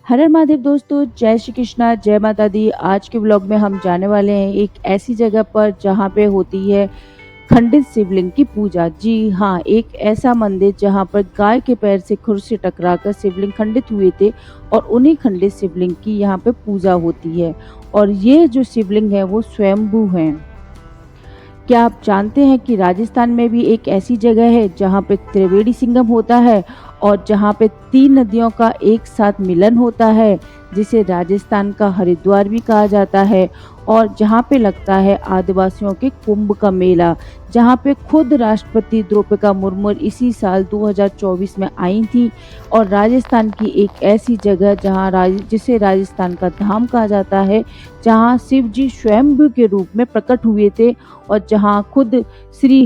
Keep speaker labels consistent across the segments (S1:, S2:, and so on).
S1: हर हर महादेव दोस्तों, जय श्री कृष्णा, जय माता दी। आज के व्लॉग में हम जाने वाले हैं एक ऐसी जगह पर जहाँ पे होती है खंडित शिवलिंग की पूजा। जी हाँ, एक ऐसा मंदिर जहाँ पर गाय के पैर से खुर से टकराकर शिवलिंग खंडित हुए थे और उन्हीं खंडित शिवलिंग की यहाँ पे पूजा होती है। और ये जो शिवलिंग है वो स्वयंभू है। क्या आप जानते हैं कि राजस्थान में भी एक ऐसी जगह है जहाँ पे त्रिवेणी संगम होता है और जहाँ पे 3 नदियों का एक साथ मिलन होता है, जिसे राजस्थान का हरिद्वार भी कहा जाता है। और जहाँ पे लगता है आदिवासियों के कुंभ का मेला, जहाँ पे खुद राष्ट्रपति द्रौपदी मुर्मू इसी साल 2024 में आई थी। और राजस्थान की एक ऐसी जगह जिसे राजस्थान का धाम कहा जाता है, जहाँ शिव जी स्वयंभू के रूप में प्रकट हुए थे और जहाँ खुद श्री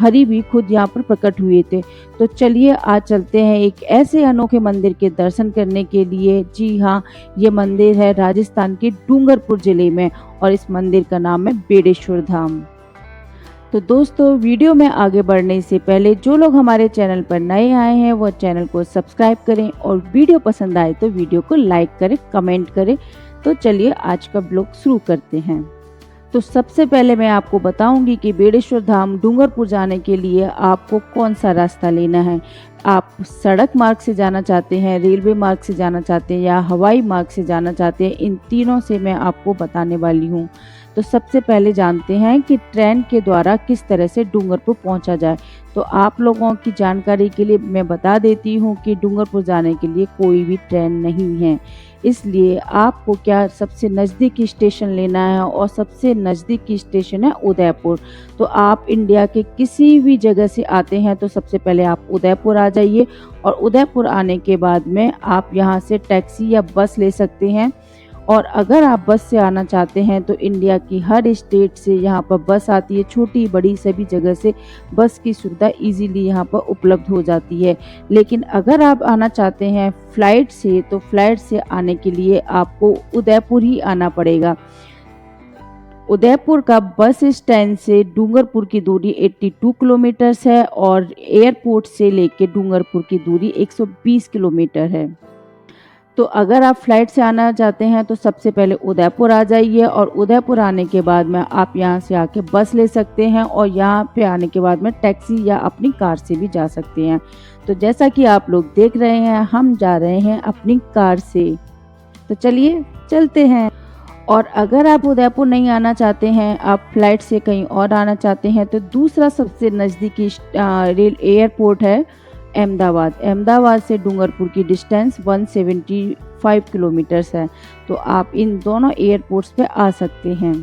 S1: हरि भी खुद यहाँ पर प्रकट हुए थे। तो चलिए आज चलते हैं एक ऐसे अनोखे मंदिर के दर्शन करने के लिए। जी हाँ, ये मंदिर है राजस्थान के डूंगरपुर जिले में और इस मंदिर का नाम है बेड़ेश्वर धाम। तो दोस्तों, वीडियो में आगे बढ़ने से पहले जो लोग हमारे चैनल पर नए आए हैं वो चैनल को सब्सक्राइब करें और वीडियो पसंद आए तो वीडियो को लाइक करें, कमेंट करें। तो चलिए आज का ब्लॉग शुरू करते हैं। तो सबसे पहले मैं आपको बताऊंगी कि बेड़ेश्वर धाम डूंगरपुर जाने के लिए आपको कौन सा रास्ता लेना है। आप सड़क मार्ग से जाना चाहते हैं, रेलवे मार्ग से जाना चाहते हैं या हवाई मार्ग से जाना चाहते हैं, इन तीनों से मैं आपको बताने वाली हूँ। तो सबसे पहले जानते हैं कि ट्रेन के द्वारा किस तरह से डूंगरपुर पहुंचा जाए। तो आप लोगों की जानकारी के लिए मैं बता देती हूँ कि डूंगरपुर जाने के लिए कोई भी ट्रेन नहीं है, इसलिए आपको सबसे नज़दीकी स्टेशन लेना है और सबसे नज़दीकी स्टेशन है उदयपुर। तो आप इंडिया के किसी भी जगह से आते हैं तो सबसे पहले आप उदयपुर आ जाइए और उदयपुर आने के बाद में आप यहाँ से टैक्सी या बस ले सकते हैं। और अगर आप बस से आना चाहते हैं तो इंडिया की हर स्टेट से यहाँ पर बस आती है, छोटी बड़ी सभी जगह से बस की सुविधा इजीली यहाँ पर उपलब्ध हो जाती है। लेकिन अगर आप आना चाहते हैं फ़्लाइट से तो फ़्लाइट से आने के लिए आपको उदयपुर ही आना पड़ेगा। उदयपुर का बस स्टैंड से डूंगरपुर की दूरी 82 किलोमीटर्स है और एयरपोर्ट से लेके डूंगरपुर की दूरी 120 किलोमीटर है। तो अगर आप फ्लाइट से आना चाहते हैं तो सबसे पहले उदयपुर आ जाइए और उदयपुर आने के बाद में आप यहाँ से आके बस ले सकते हैं और यहाँ पे आने के बाद में टैक्सी या अपनी कार से भी जा सकते हैं। तो जैसा कि आप लोग देख रहे हैं, हम जा रहे हैं अपनी कार से। तो चलिए चलते हैं। और अगर आप उदयपुर नहीं आना चाहते हैं, आप फ्लाइट से कहीं और आना चाहते हैं, तो दूसरा सबसे नज़दीकी रेल एयरपोर्ट है अहमदाबाद। अहमदाबाद से डूंगरपुर की डिस्टेंस 175 किलोमीटर्स है। तो आप इन दोनों एयरपोर्ट्स पे आ सकते हैं।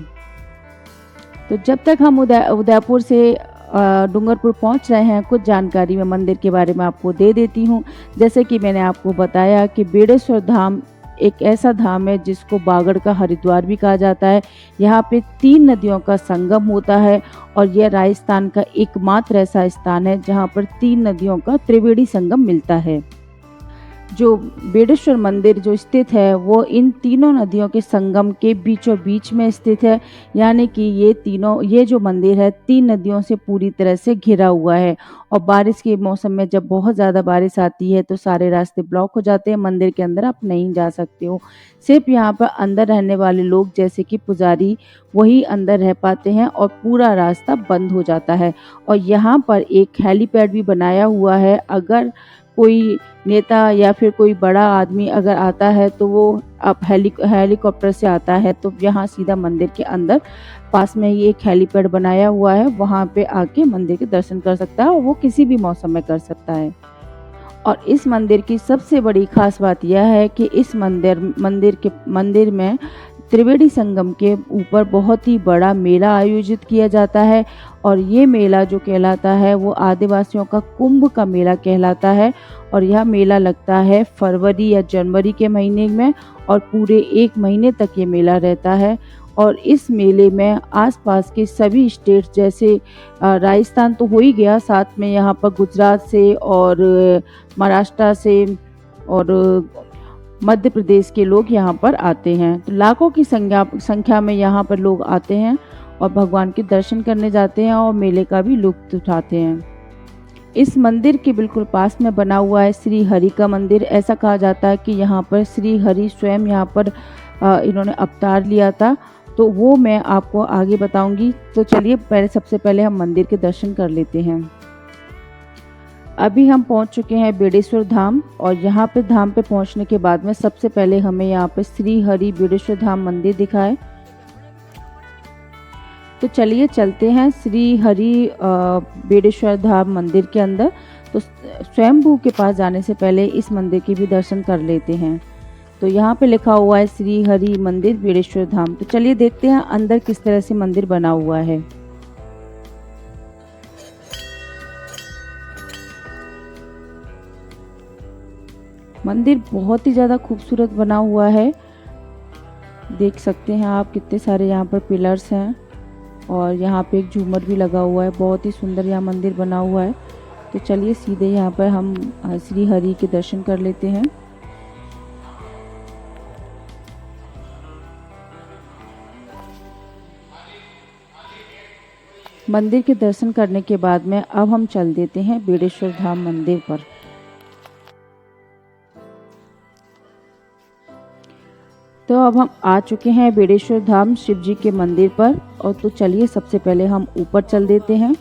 S1: तो जब तक हम उदयपुर से डूंगरपुर पहुंच रहे हैं, कुछ जानकारी मैं मंदिर के बारे में आपको दे देती हूँ। जैसे कि मैंने आपको बताया कि बेड़ेश्वर धाम एक ऐसा धाम है जिसको बागड़ का हरिद्वार भी कहा जाता है। यहाँ पे 3 नदियों का संगम होता है और यह राजस्थान का एकमात्र ऐसा स्थान है जहाँ पर 3 नदियों का त्रिवेणी संगम मिलता है। जो बेड़ेश्वर मंदिर जो स्थित है वो इन तीनों नदियों के संगम के बीचों बीच में स्थित है, यानी कि ये जो मंदिर है 3 नदियों से पूरी तरह से घिरा हुआ है। और बारिश के मौसम में जब बहुत ज़्यादा बारिश आती है तो सारे रास्ते ब्लॉक हो जाते हैं, मंदिर के अंदर आप नहीं जा सकते हो। सिर्फ यहाँ पर अंदर रहने वाले लोग जैसे कि पुजारी वही अंदर रह पाते हैं और पूरा रास्ता बंद हो जाता है। और यहाँ पर एक हेलीपैड भी बनाया हुआ है। अगर कोई नेता या फिर कोई बड़ा आदमी अगर आता है तो वो अब हेलीकॉप्टर से आता है तो यहाँ सीधा मंदिर के अंदर पास में ही एक हेलीपैड बनाया हुआ है, वहाँ पे आके मंदिर के दर्शन कर सकता है और वो किसी भी मौसम में कर सकता है। और इस मंदिर की सबसे बड़ी खास बात यह है कि इस मंदिर में त्रिवेणी संगम के ऊपर बहुत ही बड़ा मेला आयोजित किया जाता है। और ये मेला जो कहलाता है वो आदिवासियों का कुंभ का मेला कहलाता है। और यह मेला लगता है फरवरी या जनवरी के महीने में और पूरे 1 महीने तक ये मेला रहता है। और इस मेले में आसपास के सभी स्टेट जैसे राजस्थान तो हो ही गया, साथ में यहाँ पर गुजरात से और महाराष्ट्र से और मध्य प्रदेश के लोग यहाँ पर आते हैं। तो लाखों की संख्या में यहाँ पर लोग आते हैं और भगवान के दर्शन करने जाते हैं और मेले का भी लुत्फ उठाते हैं। इस मंदिर के बिल्कुल पास में बना हुआ है श्री हरि का मंदिर। ऐसा कहा जाता है कि यहाँ पर श्री हरि स्वयं यहाँ पर इन्होंने अवतार लिया था, तो वो मैं आपको आगे बताऊंगी। तो चलिए सबसे पहले हम मंदिर के दर्शन कर लेते हैं। अभी हम पहुंच चुके हैं बेड़ेश्वर धाम, और यहाँ पे धाम पे पहुंचने के बाद में सबसे पहले हमें यहाँ पे श्री हरि बेड़ेश्वर धाम मंदिर दिखा है। तो चलिए चलते हैं श्री हरि बेड़ेश्वर धाम मंदिर के अंदर। तो स्वयंभू के पास जाने से पहले इस मंदिर के भी दर्शन कर लेते हैं। तो यहाँ पे लिखा हुआ है श्री हरि मंदिर बेड़ेश्वर धाम। तो चलिए देखते हैं अंदर किस तरह से मंदिर बना हुआ है। मंदिर बहुत ही ज़्यादा खूबसूरत बना हुआ है। देख सकते हैं आप कितने सारे यहाँ पर पिलर्स हैं, और यहाँ पे एक झूमर भी लगा हुआ है। बहुत ही सुंदर यहाँ मंदिर बना हुआ है। तो चलिए सीधे यहाँ पर हम श्री हरि के दर्शन कर लेते हैं। मंदिर के दर्शन करने के बाद में अब हम चल देते हैं बेड़ेश्वर धाम मंदिर पर। तो अब हम आ चुके हैं बेड़ेश्वर धाम शिव जी के मंदिर पर, और तो चलिए सबसे पहले हम ऊपर चल देते हैं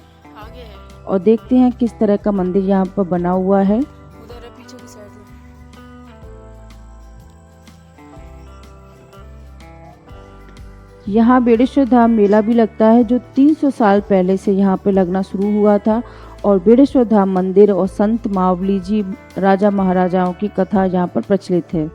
S1: और देखते हैं किस तरह का मंदिर यहाँ पर बना हुआ है।
S2: उधर पीछे की साइड में।
S1: यहाँ बेड़ेश्वर धाम मेला भी लगता है, जो 300 साल पहले से यहाँ पे लगना शुरू हुआ था। और बेड़ेश्वर धाम मंदिर और संत मावली जी राजा महाराजाओं की कथा यहाँ पर प्रचलित है।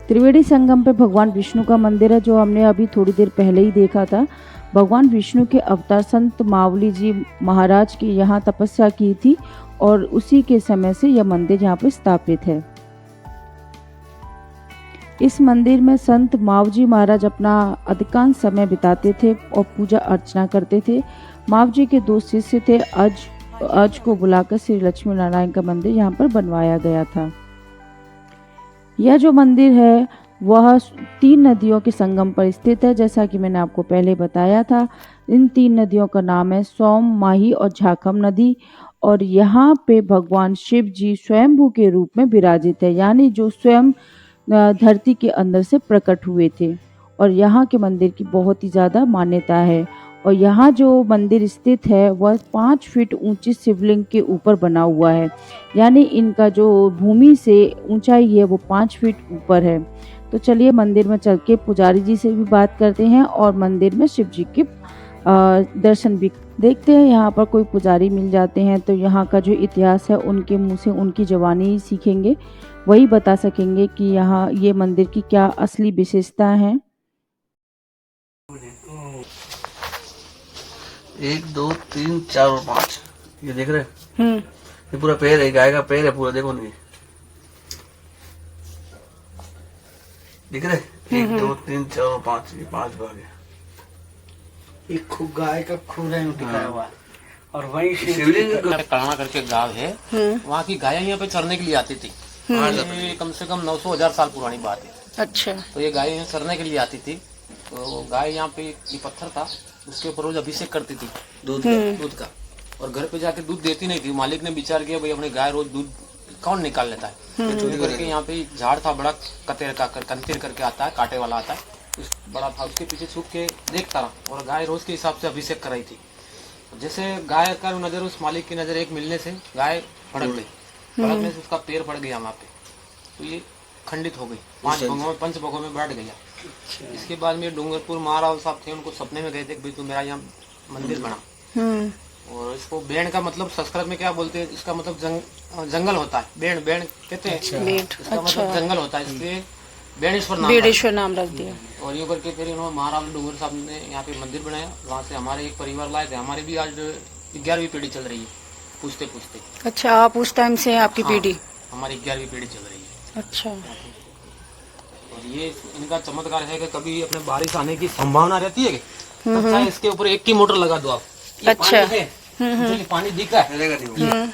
S1: त्रिवेणी संगम पे भगवान विष्णु का मंदिर है, जो हमने अभी थोड़ी देर पहले ही देखा था। भगवान विष्णु के अवतार संत मावली जी महाराज की यहाँ तपस्या की थी, और उसी के समय से यह मंदिर यहाँ पर स्थापित है। इस मंदिर में संत मावजी महाराज अपना अधिकांश समय बिताते थे और पूजा अर्चना करते थे। मावजी के 2 शिष्य थे। अज को बुलाकर श्री लक्ष्मी नारायण का मंदिर यहाँ पर बनवाया गया था। यह जो मंदिर है वह 3 नदियों के संगम पर स्थित है, जैसा कि मैंने आपको पहले बताया था। इन 3 नदियों का नाम है सोम, माही और झाखम नदी। और यहाँ पे भगवान शिव जी स्वयंभू के रूप में विराजित है, यानी जो स्वयं धरती के अंदर से प्रकट हुए थे। और यहाँ के मंदिर की बहुत ही ज़्यादा मान्यता है। और यहाँ जो मंदिर स्थित है वह 5 फीट ऊंची शिवलिंग के ऊपर बना हुआ है, यानी इनका जो भूमि से ऊंचाई है वो 5 फीट ऊपर है। तो चलिए मंदिर में चल के पुजारी जी से भी बात करते हैं और मंदिर में शिव जी के दर्शन भी देखते हैं। यहाँ पर कोई पुजारी मिल जाते हैं तो यहाँ का जो इतिहास है उनके मुँह से उनकी ज़बानी ही सीखेंगे, वही बता सकेंगे कि यहाँ ये मंदिर की क्या असली विशेषता है।
S3: 1 2 3 4 और 5 ये देख रहे हैं? ये पूरा पैर है, गाय का पैर है पूरा, देखो नहीं दिख रहे? 1 2 3 4 और 5, ये 5 भाग है।
S4: एक गाय का खून है टिकाया हुआ, और वही
S3: शिवलिंग
S5: कलाना करके गांव है, वहाँ की गायें यहाँ पे चरने के लिए आती थी। ये कम से कम 900-1000 साल पुरानी बात है।
S2: अच्छा।
S5: तो ये गाय यहाँ चरने के लिए आती थी। तो गाय यहाँ पे ये पत्थर था, उसके ऊपर रोज अभिषेक करती थी दूध का, और घर पे जाके दूध देती नहीं थी। मालिक ने विचार किया भाई अपनी गाय रोज दूध कौन निकाल लेता है, तो चोरी करके यहाँ पे झाड़ था बड़ा कंतीर करके आता है, कांटे वाला आता है, बड़ा था, उसके पीछे छुप के देखता रहा, और गाय रोज के हिसाब से अभिषेक कराई थी। जैसे गाय का नजर उस मालिक की नजर एक मिलने से गाय भड़क गई, भड़कने से उसका पैर पड़ गया वहाँ पे, तो ये खंडित हो गई, 5 भागों में 5 भागों में बढ़ गया। इसके बाद में डूंगरपुर महाराज साहब थे, उनको सपने में गए थे कि भाई तू मेरा यहाँ मंदिर बना। और इसको बेण का मतलब संस्कृत में क्या बोलते हैं, इसका मतलब जंगल होता है, बेण बेण कहते हैं, इसका मतलब जंगल होता है, इसलिए बेड़ेश्वर नाम रख दिया। और यूँ करके फिर इन्होंने महाराज डूंगर साहब ने यहाँ पे मंदिर बनाया। वहाँ से हमारे एक परिवार लाए थे, हमारे भी आज 11वीं पीढ़ी चल रही है, पूछते पूछते।
S2: अच्छा, आप उस टाइम से आपकी पीढ़ी?
S5: हमारी 11वीं पीढ़ी चल रही है।
S2: अच्छा।
S5: और ये इनका चमत्कार है कि कभी अपने बारिश आने की संभावना रहती है, तो चाहे इसके ऊपर एक की मोटर लगा दो आप।
S2: अच्छा।
S5: ये पानी दिखा है,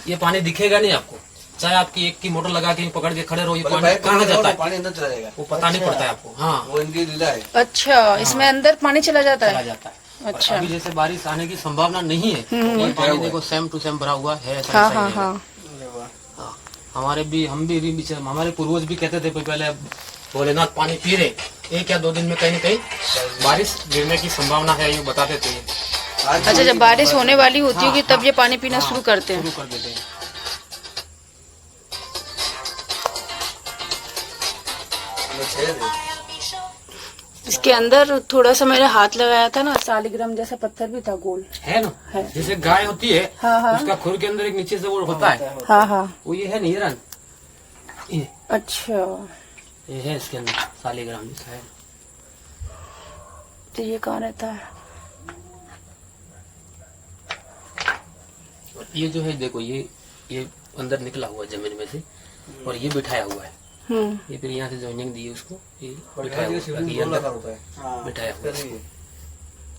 S5: ये पानी दिखेगा नहीं आपको, चाहे आपकी एक की मोटर लगा के पकड़ के खड़े रहो, ये पानी कहाँ जाता है,
S3: पानी अंदर चला जाएगा,
S5: वो पता नहीं पड़ता है आपको। हाँ,
S3: वो इनकी लीला है।
S2: अच्छा, इसमें अंदर पानी चला जाता है?
S5: चला जाता है।
S2: अच्छा।
S5: अभी जैसे बारिश आने की संभावना नहीं है, ये पानी देखो सेम टू सेम भरा हुआ है, ऐसा
S2: हाँ
S5: ऐसा ही
S2: हाँ
S5: रहेगा।
S2: हाँ।
S5: हाँ, हम भी हमारे पूर्वज भी कहते थे पहले भोलेनाथ पानी पी रहे, 1 या 2 दिन में कहीं न कहीं बारिश गिरने की संभावना है, ये बताते थे।
S2: अच्छा, जब बारिश होने वाली होती होगी तब ये पानी पीना शुरू करते हैं।
S5: शुरू कर देते हैं।
S2: इसके अंदर थोड़ा सा मेरा हाथ लगाया था ना, सालिग्राम जैसा पत्थर भी था, गोल
S5: है ना,
S2: है।
S5: जैसे गाय होती है,
S2: हाँ हाँ
S5: उसका खुर के अंदर एक नीचे से वो होता है,
S2: हाँ हाँ।
S5: वो ये है नीरन, ये
S2: अच्छा,
S5: ये है इसके अंदर सालिग्राम जैसा है।
S2: तो ये कहाँ रहता है?
S5: ये जो है देखो, ये अंदर निकला हुआ है जमीन में से, और ये बिठाया हुआ है। ये फिर यहाँ से ज्वाइनिंग दी है उसको, ये बिठाया हुआ है, ये अंदर बिठाया हुआ है इसको।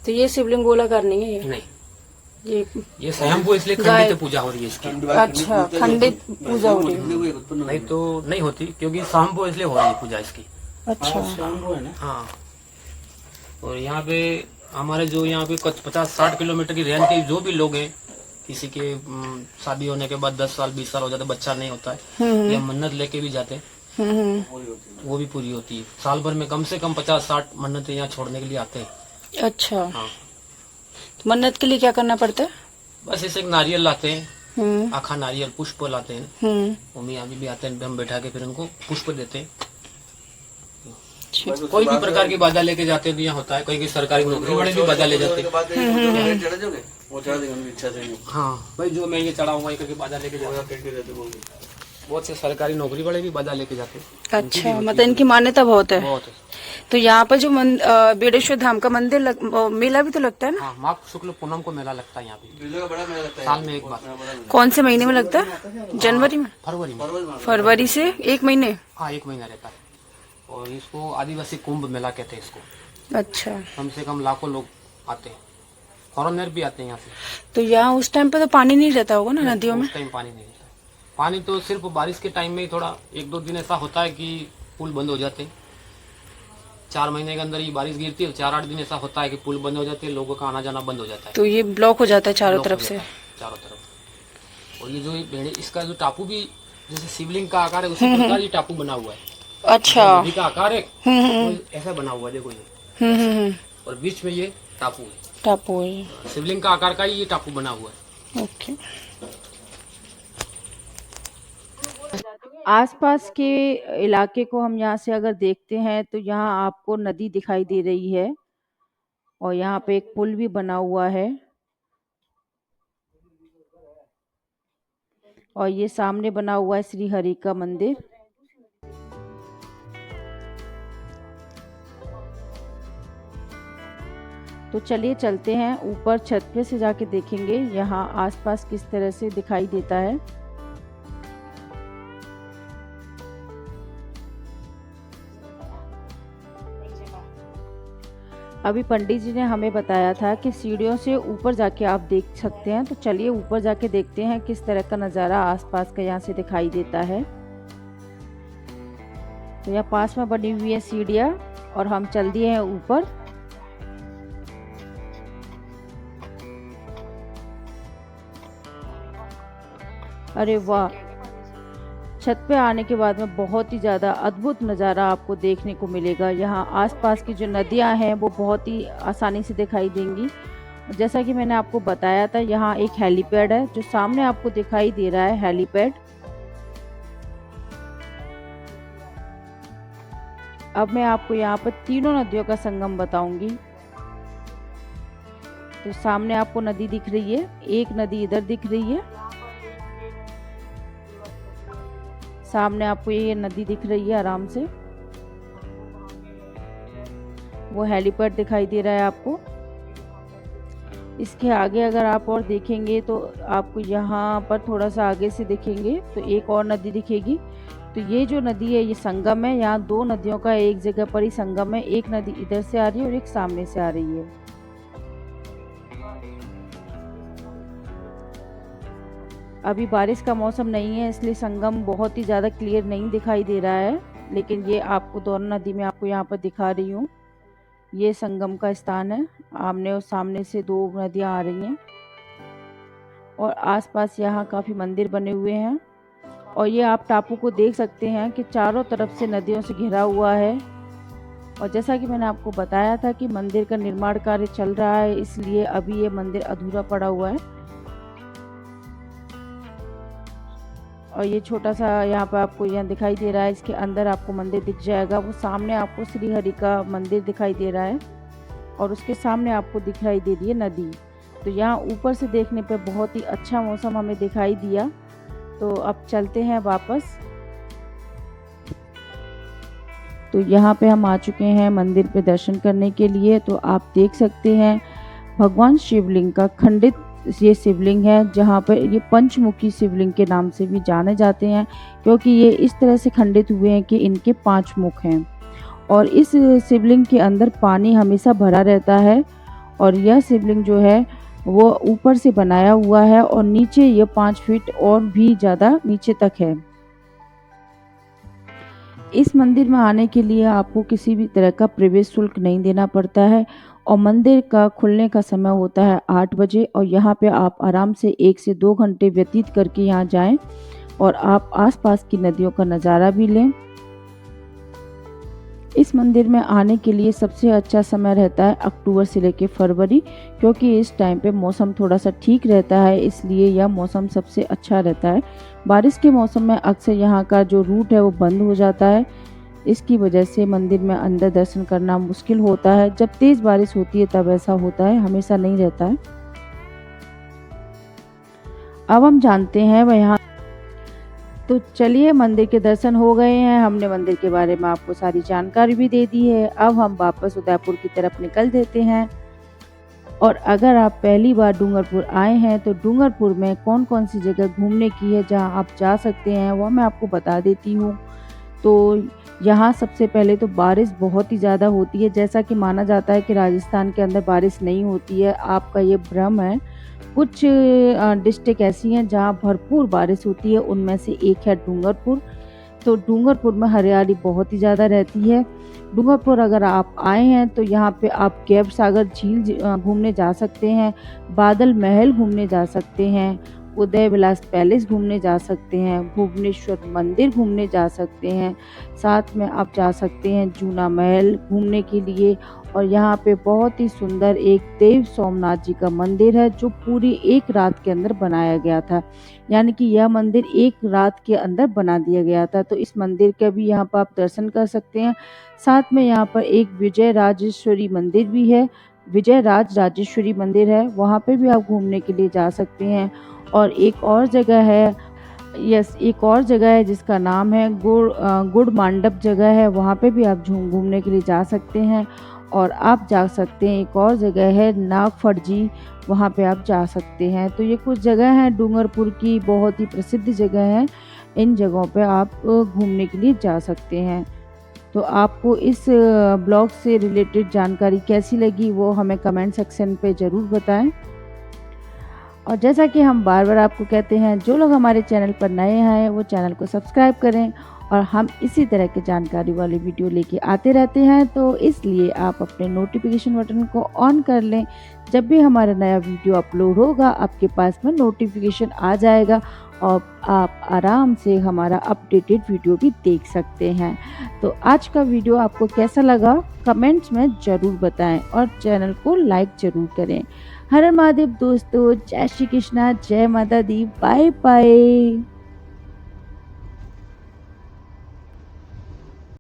S2: तो ये शिवलिंग गोलाकार नहीं है ये?
S5: नहीं,
S2: ये
S5: ये स्वयंभू इसलिए खंडित पूजा हो रही है इसकी।
S2: अच्छा, खंडित पूजा हो रही है।
S5: नहीं तो नहीं होती, क्योंकि स्वयंभू इसलिए हो रही है पूजा इसकी।
S2: अच्छा,
S5: हाँ, और यहाँ पे हमारे जो यहाँ पे 50-60 किलोमीटर की रेंज के जो भी लोग हैं, किसी के शादी होने के बाद 10 साल 20 साल हो जाते, बच्चा नहीं होता है, या मन्नत लेके भी जाते, वो भी पूरी होती है। साल भर में कम से कम 50-60 मन्नतें यहाँ छोड़ने के लिए आते हैं।
S2: अच्छा।
S5: हाँ,
S2: तो मन्नत के लिए क्या करना पड़ता है?
S5: बस ऐसे एक नारियल लाते हैं, आखा नारियल, पुष्प लाते हैं, मम्मी अभी भी आते हैं, हम बैठा के फिर उनको पुष्प देते हैं। कोई भी प्रकार की बाजा लेके जाते हैं तो यहाँ होता है, कोई सरकारी नौकरी वाले भी बाजा ले जाते हैं। हाँ भाई, जो मैं ये चढ़ाऊंगा ये करके बाजा लेके जाते, बहुत से सरकारी नौकरी वाले भी बाजा लेके जाते हैं।
S2: अच्छा, मतलब इनकी मान्यता बहुत है।
S5: बहुत है।
S2: तो यहाँ पर जो बेड़ेश्वर धाम का मंदिर मेला भी तो लगता है ना?
S5: हाँ, माघ शुक्ल पूनम को मेला लगता है यहाँ पे, साल में एक बार।
S2: कौन से महीने में लगता है? जनवरी में?
S5: फरवरी में।
S2: फरवरी से 1 महीने?
S5: हाँ, 1 महीना रहता है, और इसको आदिवासी कुंभ मेला कहते हैं इसको।
S2: अच्छा।
S5: कम से कम लाखों लोग आते हैं, फॉरेनर भी आते हैं यहाँ से।
S2: तो यहाँ उस टाइम पे तो पानी नहीं रहता होगा ना नदियों में?
S5: उस टाइम पानी नहीं रहता, पानी तो सिर्फ बारिश के टाइम में ही थोड़ा 1-2 दिन ऐसा होता है कि पुल बंद हो जाते हैं। 4 महीने के अंदर ये बारिश गिरती है, 4-8 दिन ऐसा होता है कि पुल बंद हो जाते हैं, लोगों का आना जाना बंद हो जाता है।
S2: तो ये ब्लॉक हो जाता है चारों तरफ से?
S5: चारों तरफ। और ये जो भेड़े, इसका जो टापू भी जैसे शिवलिंग का आकार है उसी प्रकार ये टापू बना हुआ है।
S2: अच्छा।
S5: नदी का आकार है, तो ऐसा बना हुआ है, देखो ये। और बीच में ये टापू है,
S2: टापू है,
S5: शिवलिंग का आकार का ही ये टापू बना हुआ है।
S2: ओके।
S1: आसपास के इलाके को हम यहाँ से अगर देखते हैं तो यहाँ आपको नदी दिखाई दे रही है, और यहाँ पे एक पुल भी बना हुआ है, और ये सामने बना हुआ है श्री हरि का मंदिर। तो चलिए चलते हैं ऊपर, छत पे से जाके देखेंगे यहाँ आसपास किस तरह से दिखाई देता है। अभी पंडित जी ने हमें बताया था कि सीढ़ियों से ऊपर जाके आप देख सकते हैं, तो चलिए ऊपर जाके देखते हैं किस तरह का नज़ारा आसपास का यहाँ से दिखाई देता है। तो यहाँ पास में बनी हुई है सीढ़ियाँ, और हम चल दिए हैं ऊपर। अरे वाह, छत पे आने के बाद में बहुत ही ज़्यादा अद्भुत नज़ारा आपको देखने को मिलेगा। यहाँ आसपास की जो नदियाँ हैं वो बहुत ही आसानी से दिखाई देंगी। जैसा कि मैंने आपको बताया था, यहाँ एक हेलीपैड है, जो सामने आपको दिखाई दे रहा है हेलीपैड। अब मैं आपको यहाँ पर तीनों नदियों का संगम बताऊंगी। तो सामने आपको नदी दिख रही है, एक नदी इधर दिख रही है, सामने आपको ये नदी दिख रही है आराम से, वो हेलीपैड दिखाई दे रहा है आपको। इसके आगे अगर आप और देखेंगे तो आपको यहाँ पर थोड़ा सा आगे से दिखेंगे तो एक और नदी दिखेगी। तो ये जो नदी है ये संगम है, यहाँ 2 नदियों का एक जगह पर ही संगम है। एक नदी इधर से आ रही है और एक सामने से आ रही है। अभी बारिश का मौसम नहीं है, इसलिए संगम बहुत ही ज़्यादा क्लियर नहीं दिखाई दे रहा है, लेकिन ये आपको दोनों नदी में आपको यहाँ पर दिखा रही हूँ। ये संगम का स्थान है। आमने और सामने से 2 नदियाँ आ रही हैं और आसपास यहाँ काफ़ी मंदिर बने हुए हैं। और ये आप टापू को देख सकते हैं कि चारों तरफ से नदियों से घिरा हुआ है। और जैसा कि मैंने आपको बताया था कि मंदिर का निर्माण कार्य चल रहा है, इसलिए अभी ये मंदिर अधूरा पड़ा हुआ है। और ये छोटा सा यहाँ पर आपको यहाँ दिखाई दे रहा है, इसके अंदर आपको मंदिर दिख जाएगा। वो सामने आपको श्री हरि का मंदिर दिखाई दे रहा है और उसके सामने आपको दिखाई दे रही है नदी। तो यहाँ ऊपर से देखने पे बहुत ही अच्छा मौसम हमें दिखाई दिया। तो अब चलते हैं वापस। तो यहाँ पे हम आ चुके हैं मंदिर पे दर्शन करने के लिए। तो आप देख सकते हैं भगवान शिवलिंग का खंडित ये शिवलिंग है, जहाँ पर ये पंचमुखी शिवलिंग के नाम से भी जाने जाते हैं, क्योंकि ये इस तरह से खंडित हुए हैं कि इनके 5 मुख हैं। और इस शिवलिंग के अंदर पानी हमेशा भरा रहता है और यह शिवलिंग जो है वो ऊपर से बनाया हुआ है और नीचे ये 5 फीट और भी ज़्यादा नीचे तक है। इस मंदिर में आने के लिए आपको किसी भी तरह का प्रवेश शुल्क नहीं देना पड़ता है और मंदिर का खुलने का समय होता है 8 बजे और यहाँ पे आप आराम से 1 से 2 घंटे व्यतीत करके यहाँ जाएं और आप आसपास की नदियों का नज़ारा भी लें। इस मंदिर में आने के लिए सबसे अच्छा समय रहता है अक्टूबर से लेकर फरवरी, क्योंकि इस टाइम पे मौसम थोड़ा सा ठीक रहता है, इसलिए यह मौसम सबसे अच्छा रहता है। बारिश के मौसम में अक्सर यहाँ का जो रूट है वो बंद हो जाता है, इसकी वजह से मंदिर में अंदर दर्शन करना मुश्किल होता है। जब तेज़ बारिश होती है तब ऐसा होता है, हमेशा नहीं रहता है। अब हम जानते हैं वह यहाँ। तो चलिए, मंदिर के दर्शन हो गए हैं, हमने मंदिर के बारे में आपको सारी जानकारी भी दे दी है। अब हम वापस उदयपुर की तरफ निकल देते हैं। और अगर आप पहली बार डूंगरपुर आए हैं तो डूंगरपुर में कौन कौन सी जगह घूमने की है जहां आप जा सकते हैं वो मैं आपको बता देती हूँ। तो यहाँ सबसे पहले तो बारिश बहुत ही ज़्यादा होती है। जैसा कि माना जाता है कि राजस्थान के अंदर बारिश नहीं होती है, आपका ये भ्रम है। कुछ डिस्ट्रिक्ट ऐसी हैं जहाँ भरपूर बारिश होती है, उनमें से एक है डूंगरपुर। तो डूंगरपुर में हरियाली बहुत ही ज़्यादा रहती है। डूंगरपुर अगर आप आए हैं तो यहाँ पे आप गैब सागर झील घूमने जा सकते हैं, बादल महल घूमने जा सकते हैं, उदय विलास पैलेस घूमने जा सकते हैं, भुवनेश्वर मंदिर घूमने जा सकते हैं, साथ में आप जा सकते हैं जूना महल घूमने के लिए। और यहाँ पे बहुत ही सुंदर एक देव सोमनाथ जी का मंदिर है जो पूरी एक रात के अंदर बनाया गया था, यानी कि यह मंदिर एक रात के अंदर बना दिया गया था। तो इस मंदिर का भी यहाँ पर आप दर्शन कर सकते हैं। साथ में यहाँ पर एक विजय राजेश्वरी मंदिर भी है, विजय राजेश्वरी मंदिर है, वहाँ पे भी आप घूमने के लिए जा सकते हैं। और एक और जगह है, एक और जगह है जिसका नाम है गुड़ मांडप जगह है, वहाँ पे भी आप घूमने के लिए जा सकते हैं। और आप जा सकते हैं, एक और जगह है नागफड़जी, वहाँ पे आप जा सकते हैं। तो ये कुछ जगह हैं डूंगरपुर की, बहुत ही प्रसिद्ध जगह है। इन जगहों पे आप घूमने के लिए जा सकते हैं। तो आपको इस ब्लॉग से रिलेटेड जानकारी कैसी लगी वो हमें कमेंट सेक्शन पे ज़रूर बताएं। और जैसा कि हम बार बार आपको कहते हैं, जो लोग हमारे चैनल पर नए हैं वो चैनल को सब्सक्राइब करें और हम इसी तरह के जानकारी वाली वीडियो लेके आते रहते हैं। तो इसलिए आप अपने नोटिफिकेशन बटन को ऑन कर लें, जब भी हमारा नया वीडियो अपलोड होगा आपके पास में नोटिफिकेशन आ जाएगा और आप आराम से हमारा अपडेटेड वीडियो भी देख सकते हैं। तो आज का वीडियो आपको कैसा लगा कमेंट्स में ज़रूर बताएं और चैनल को लाइक ज़रूर करें। हर हर महादेव दोस्तों, जय श्री कृष्णा, जय माता दी, बाय बाय।